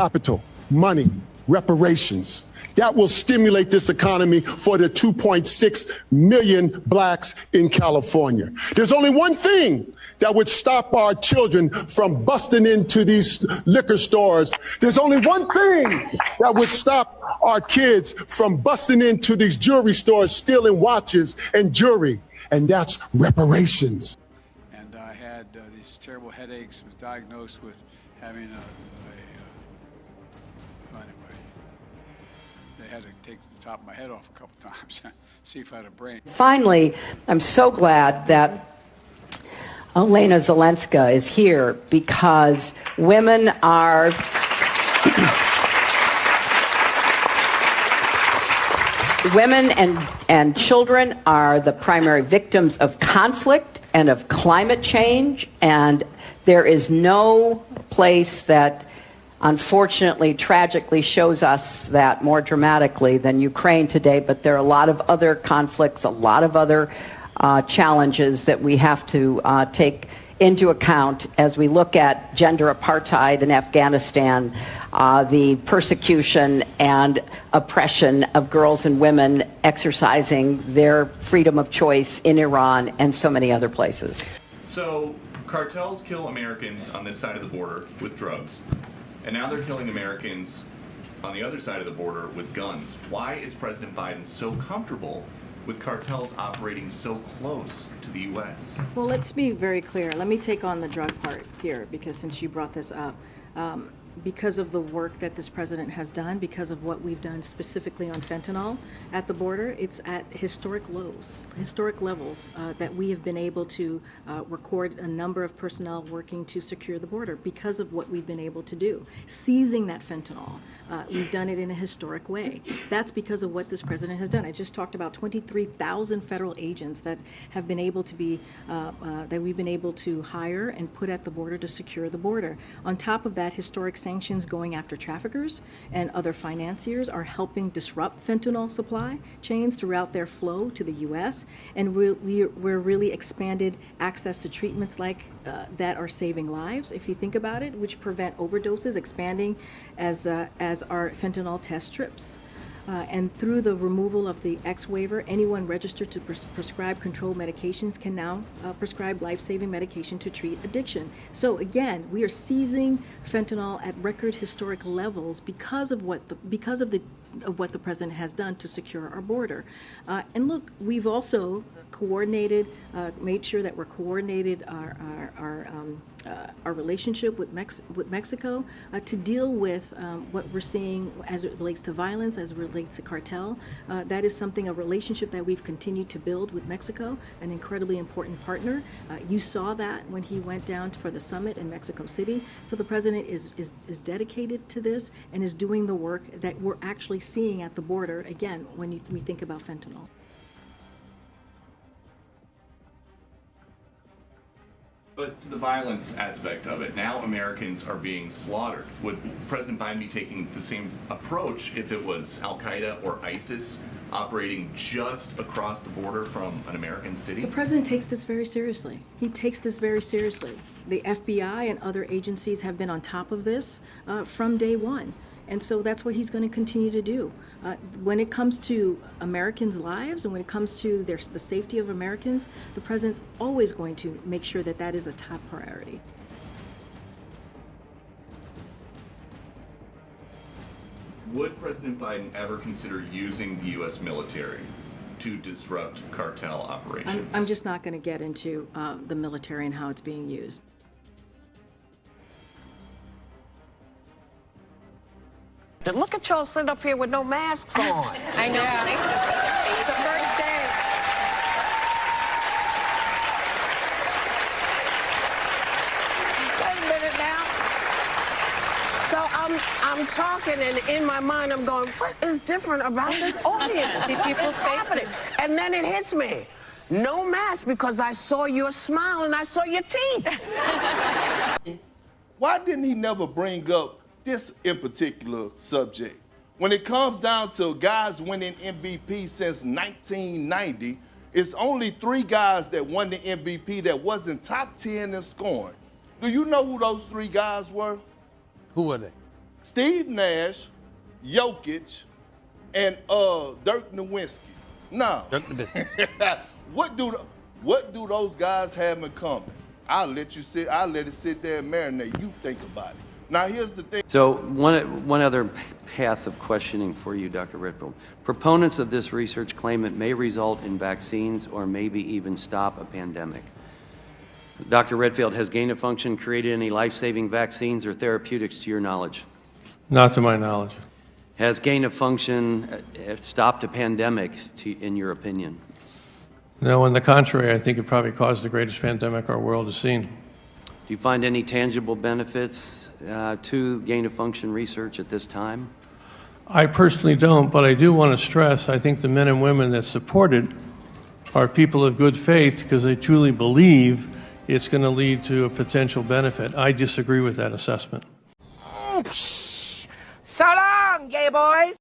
capital, money, reparations. That will stimulate this economy for the 2.6 million blacks in California. There's only one thing that would stop our children from busting into these liquor stores. There's only one thing that would stop our kids from busting into these jewelry stores, stealing watches and jewelry, and that's reparations. And I had these terrible headaches, was diagnosed with having anyway, they had to take the top of my head off a couple times, see if I had a brain. Finally, I'm so glad that Elena Zelenska is here, because women are women and children are the primary victims of conflict and of climate change, and there is no place that unfortunately, tragically shows us that more dramatically than Ukraine today, but there are a lot of other conflicts, a lot of other challenges that we have to take into account as we look at gender apartheid in Afghanistan, the persecution and oppression of girls and women exercising their freedom of choice in Iran and so many other places. So cartels kill Americans on this side of the border with drugs, and now they're killing Americans on the other side of the border with guns. Why is President Biden so comfortable with cartels operating so close to the U.S.? Well, let's be very clear. Let me take on the drug part here, because since you brought this up, because of the work that this president has done, because of what we've done specifically on fentanyl at the border, it's at historic lows, historic levels that we have been able to record a number of personnel working to secure the border because of what we've been able to do. Seizing that fentanyl, we've done it in a historic way. That's because of what this president has done. I just talked about 23,000 federal agents that have been able to be, that we've been able to hire and put at the border to secure the border. On top of that, historic sanctions going after traffickers and other financiers are helping disrupt fentanyl supply chains throughout their flow to the U.S. And we're really expanded access to treatments like that are saving lives, if you think about it, which prevent overdoses, expanding as our fentanyl test strips. And through the removal of the X waiver, anyone registered to prescribe controlled medications can now prescribe life-saving medication to treat addiction. So again, we are seizing fentanyl at record historic levels because of what the president has done to secure our border. And look, we've also coordinated, made sure that we're coordinated our relationship with Mexico to deal with what we're seeing as it relates to violence, as it relates to cartel. That is something, a relationship that we've continued to build with Mexico, an incredibly important partner. You saw that when he went down for the summit in Mexico City. So the president is dedicated to this and is doing the work that we're actually seeing at the border, again, when we think about fentanyl. But to the violence aspect of it, now Americans are being slaughtered. Would President Biden be taking the same approach if it was Al-Qaeda or ISIS operating just across the border from an American city? The president takes this very seriously. He takes this very seriously. The FBI and other agencies have been on top of this from day one. And so that's what he's going to continue to do. When it comes to Americans' lives and when it comes to the safety of Americans, the president's always going to make sure that that is a top priority. Would President Biden ever consider using the U.S. military to disrupt cartel operations? I'm just not going to get into the military and how it's being used. Look at y'all sitting up here with no masks on. I know. Yeah. It's the first day. Wait a minute now. So I'm talking, and in my mind I'm going, what is different about this audience? See people's faces. And then it hits me. No mask, because I saw your smile and I saw your teeth. Why didn't he never bring up this in particular subject? When it comes down to guys winning MVP since 1990, it's only 3 guys that won the MVP that wasn't top 10 in scoring. Do you know who those 3 guys were? Who were they? Steve Nash, Jokic, and Dirk Nowitzki. Now, what do those guys have in common? I'll let it sit there and marinate. You think about it. Now, here's the thing. So one other path of questioning for you, Dr. Redfield. Proponents of this research claim it may result in vaccines or maybe even stop a pandemic. Dr. Redfield, has gain-of-function created any life-saving vaccines or therapeutics to your knowledge? Not to my knowledge. Has gain-of-function stopped a pandemic, in your opinion? No, on the contrary, I think it probably caused the greatest pandemic our world has seen. Do you find any tangible benefits to gain-of-function research at this time? I personally don't, but I do want to stress, I think the men and women that support it are people of good faith because they truly believe it's going to lead to a potential benefit. I disagree with that assessment. So long, gay boys.